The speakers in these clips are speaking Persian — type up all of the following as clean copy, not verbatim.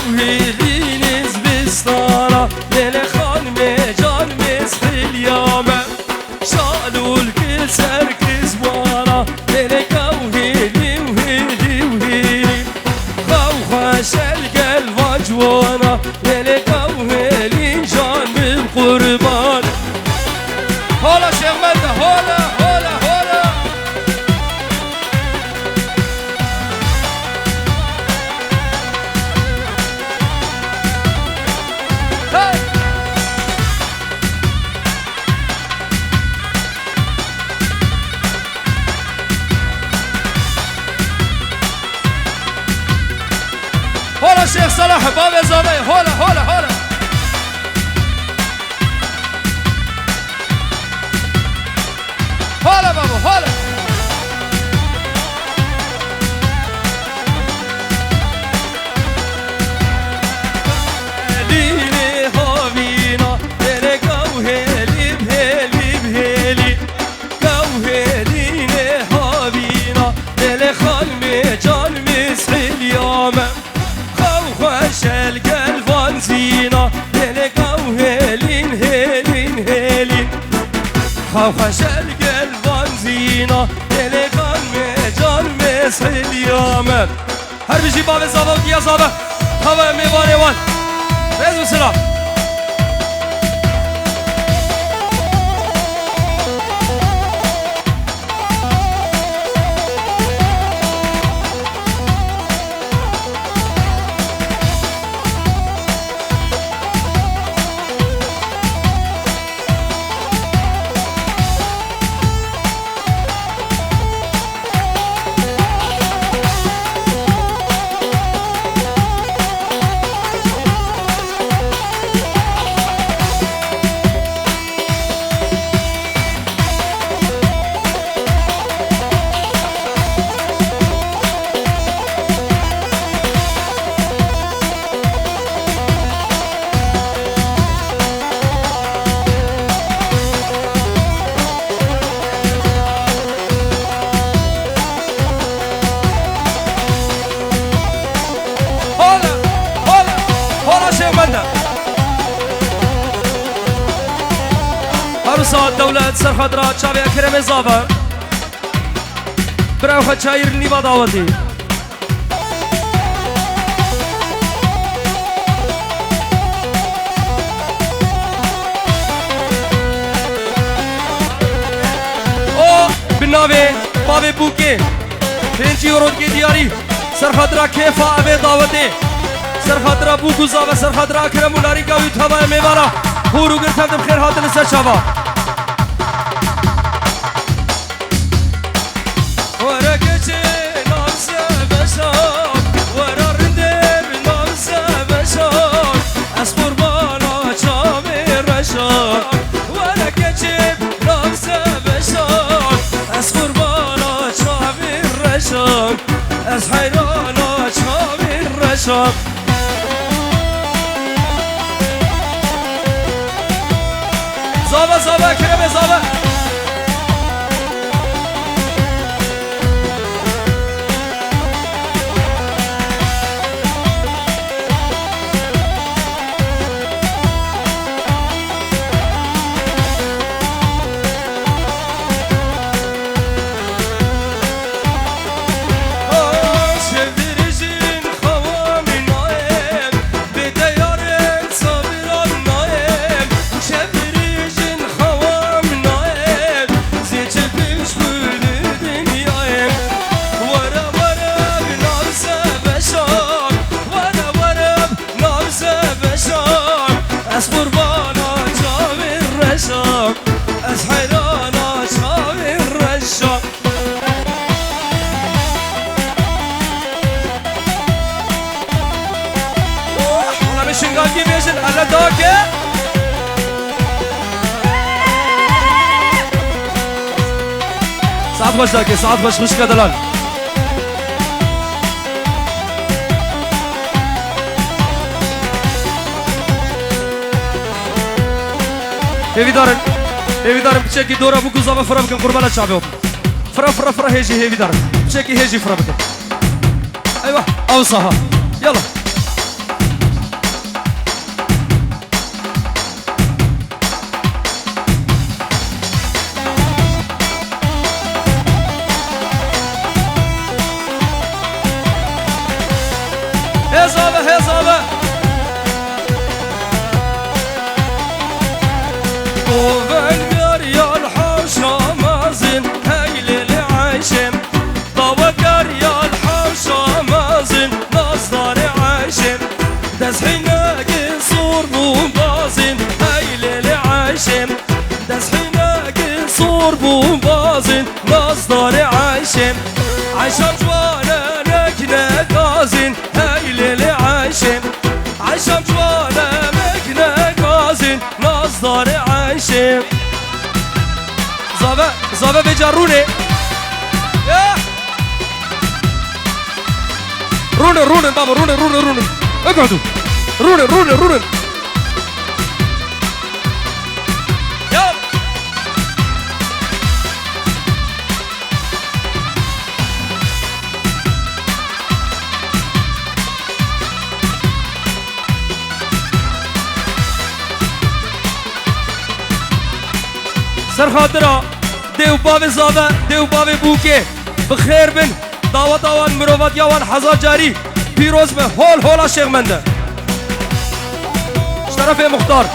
قوهلين زبستانا ليلة خانم جان مسخ اليامة شالوا الكل سركز وانا ليلة قوهلي وهلي وهلي خوخش القلب وجوانا ليلة قوهلين جان بالقربان هلا شيخ مندة هلا هلا هلا هلا شيخ صلاح بابا زابي هلا هلا هلا هلا بابا هلا ليلي هابينا ليلي قوهلي بهلي بهلي قوهليني هابينا ليلي خلمي جان مسح اليامة خوخش القلب زينا ليلي قوهلين هلين هلين خوخش القلب زينا ليلي خلمي جان مسح اليامة هر بيجي باب زابا يا زابا هوا ميواني وان ريز بسلا عروسات دولة سرخضراء شابي أكرم إضافة براو خشاير نيبا دعوتي أو بالنابي بابي بوكي 5 يورو کی دیاری سرخضراء كيفا أبي دعوتي سرخضراء بوكو زافة سرخضراء أكرم مولاري قوي تبا ميوانا هورو قرتم خير هاتن سر شابا از حیرانا چاوی رشاد زابا زابا کرم زابا از قربانا چاوی رشاق از حیرانا چاوی رشاق حالا میشنگاکی بیشن الله داکه ساعت باش داکه ساعت باش خوش کدلان هیوی دارم بچکی دورا بگو زابا فرا بکن قربانا چابه فرا هیجی هیوی دارم بچکی هیجی فرا بکن ایوه اوصاها يلا هزابه هزابه قوفن يا الحوش مازن هيل العشم ضوكر يا الحوش مازن نصدر عشم دزحنا قصور بومبازن هيل العشم دزحنا قصور بومبازن نصدر عشم عشم جوانا نكنا قازن هيل العشم عشم جوانا مكنا قازن نصدر عشم زابا بجروني رونن بابا رونن اقعدوا رونن يلا سر خاطرة ديو باب زابا ديو باب بوكي بخير بن دعوت آوان مروفات يوان حزار جاري پیروز به هول شیخ منده شرف مختار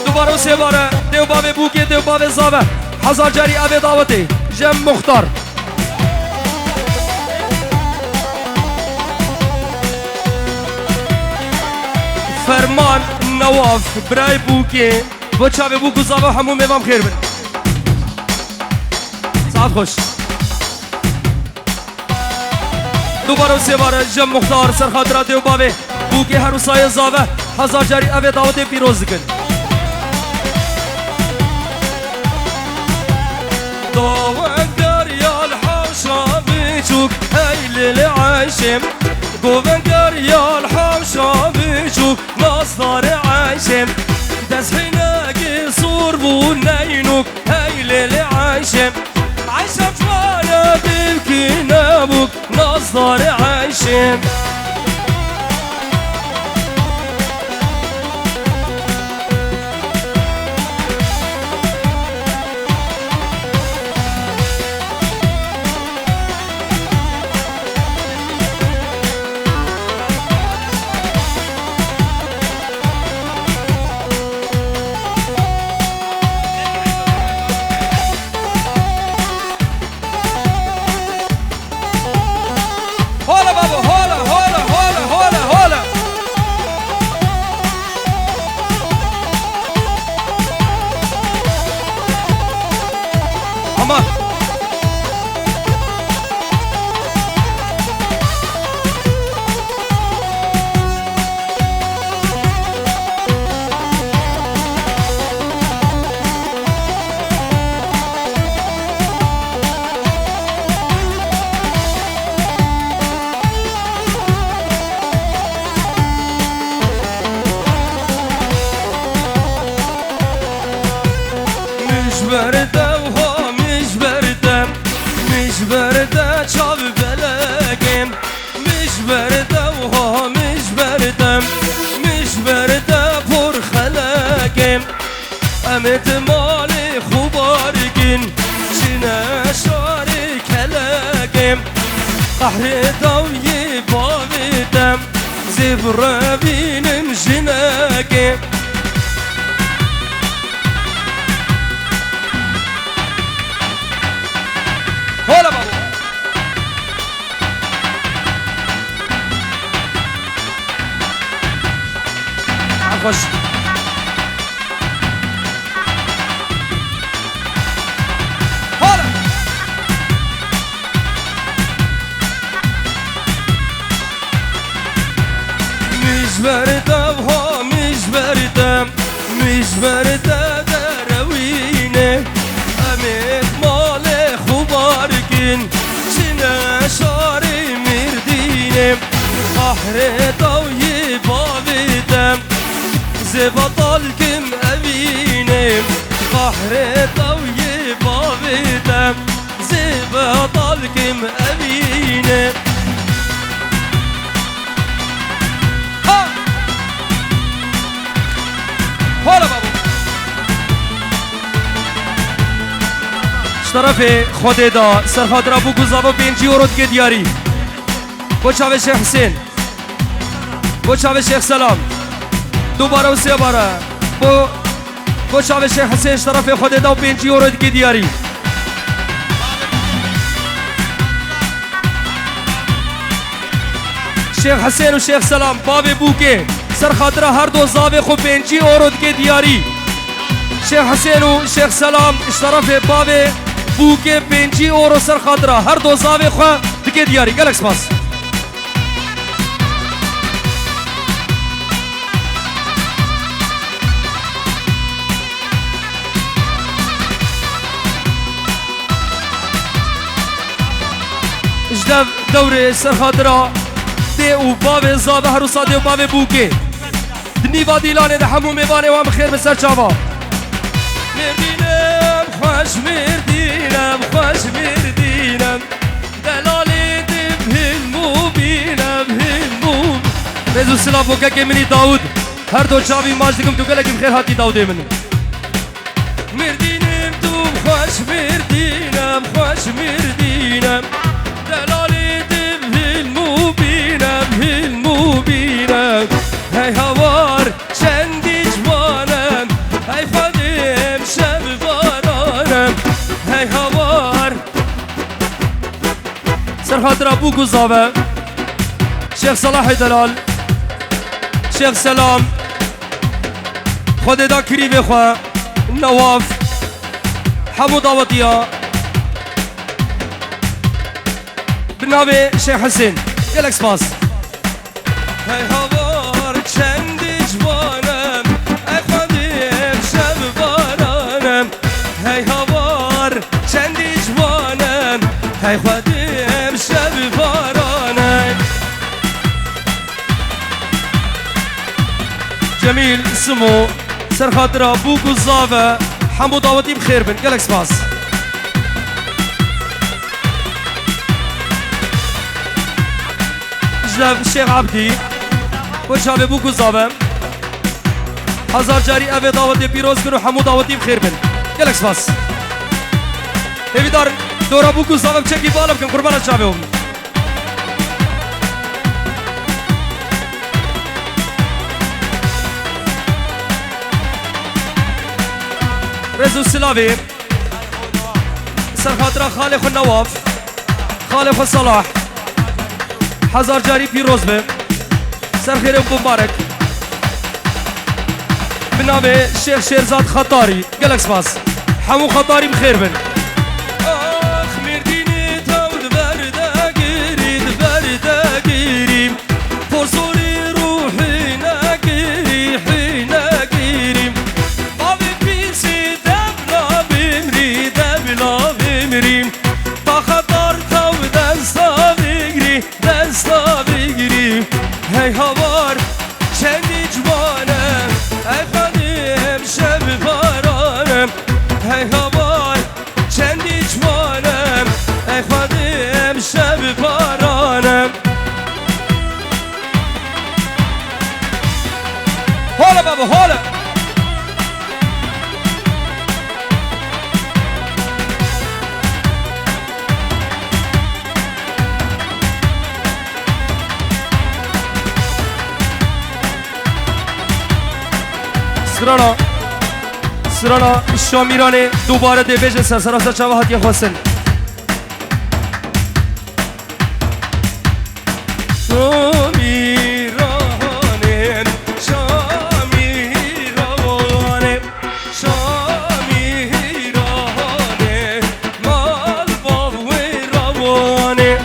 دوباره و سه باره دیو باب بوکی دیو باب زابه حزار جاری اوه دعوتی جم مختار فرمان نواف برای بوکی با چاوه بوکو زابه همون میوام خیر بن ساعت خوش دوباره و سه باره جم مختار سر خاطرات دیو بابه بوکی هر سایه زابه حزار جاری اوه دعوت پیروز کن داوک دریا الحوشا بیچوک هیل العشم گوون دریا الحوشا بیچوک نصدار عشم دزحیناکی صور بو نینوک هیل العشم عشم جوانا ببکی نبوک نصدار عشم امت مالی خوبارگین چینه شاری کلگیم قهر دوی باویدم زبر بینم جنگیم هلا بابا خوش مش برده دروینه امید مال خوبارگین چینه شاری مردینه قهر دوی باویدم زبطال کم اوینه قهر دوی باویدم زبطال کم اوینه هلا بابا طرف خود دا سرخاطر ابو گزابا 5 یورو دیگه دیاری با چاوش حسین بو چاوه شیخ سلام دوباره و سه باره بو چاوه شیخ حسین طرف خود دا و 5 یورو دیگه دیاری شیخ حسین و شیخ سلام باب بوکه سر خاطر هر دو زاوه خو 5 یورو دیگه دیاری شیخ حسین و شیخ سلام طرف باب بوکه 5 یورو سر خاطر هر دو زاوه خو دیگه دیاری گلک سپاس اجدف دوره سر خاطره ده و باب زابه هر ساده و باب بوکه دنی و دیلانه ده همو میوانه و هم خیر به سر چاوا مردینم خوش مردینم خوش مردینم دلالی دم هلمو بینم هلمو رزو سلاف و که منی داود هر دو چاوی ماج دکم تو گلکم خیر هاتی داوده منم مردینم دوم خوش مردینم خوش مردینم دلالی دم هلمو بینم هلمو بینم هی هوار چندی جوانم هی خودم شب بارانم هی هوار سر خاطر ابو گزاوه شیخ صلاح دلال شیخ سلام خود دا کری بخوا نواف حمو داوتیا بنابه شیخ حسین گلک سپاس هی هوار چندی جوانم ای خودم شب بارانم هی هوار چندی جوانم ای خودم شب بارانم جمیل سمو سر خاطر ابو گزاوه حمو داوتی بخیر بن گلک سپاس جناب شیخ عبدی و شاب بو گزاوه هزار جاری اوه داوتی پیروز کنو حمو داوتی بخیر بن گلک سپاس ایویدار دورا بو گزاوه بچکی بالا بکن قربان شابه هم رزو سلاوی سر خاطر خالق نواف خالق صلاح هزار جاری پیروز به سر خیر و مبارک بنابه شیخ شیرزاد خطاری گلک سپاس حمو خطاری بخیر بن آخ مردینی تاود برده گیرید برده گیریم پرسوری روحی نگیری حی نگیریم بابی پیسی دبلا بمری دبلا بمریم با خطار تاود دستا بگیری دستا بگیریم هی هوار چندی جوانم ای خانم شب بارانم هی هوار چندی جوانم ای خانم شب بارانم حالا بابا حالا سرانا شامیرانه دوباره دیویژن سرسرافت چاوه هاتی خواستن شامیرانه شامیرانه شامیرانه مال باوی روانه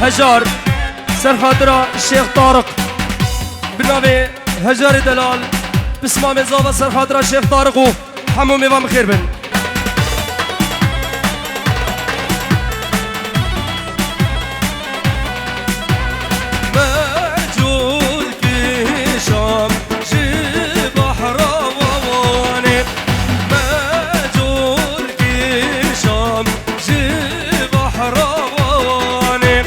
هجار سر خاطر شیخ طارق بنابه هجار دلال بسمام زاوه سر خاطر شیخ طارق و حمو میوام خیر بن مجول کشام جی بحر روانه مجول کشام جی بحر روانه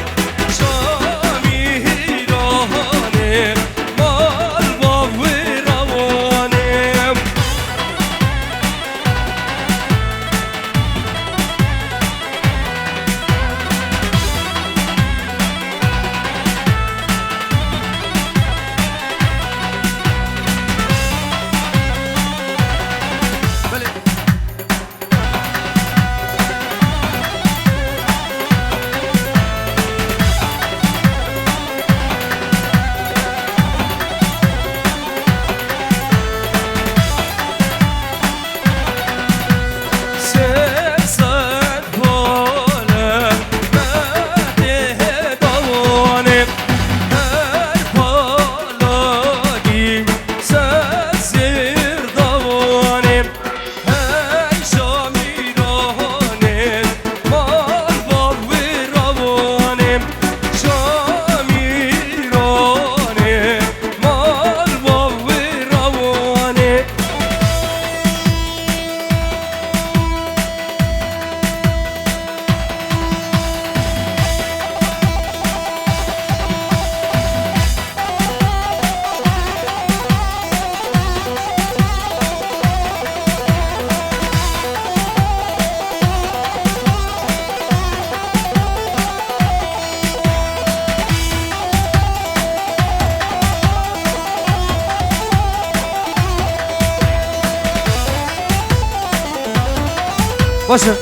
باشه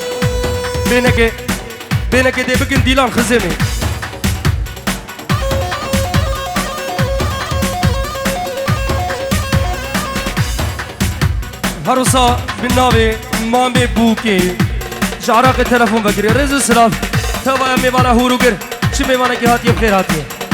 بینه که دی بکن دیلان خزمه هروسا بناوی مامه بوکه جعراق تلفون بگیره رزو سلام توایا میوانه هورو گر چی میوانه که هاتیه بخیر هاتیه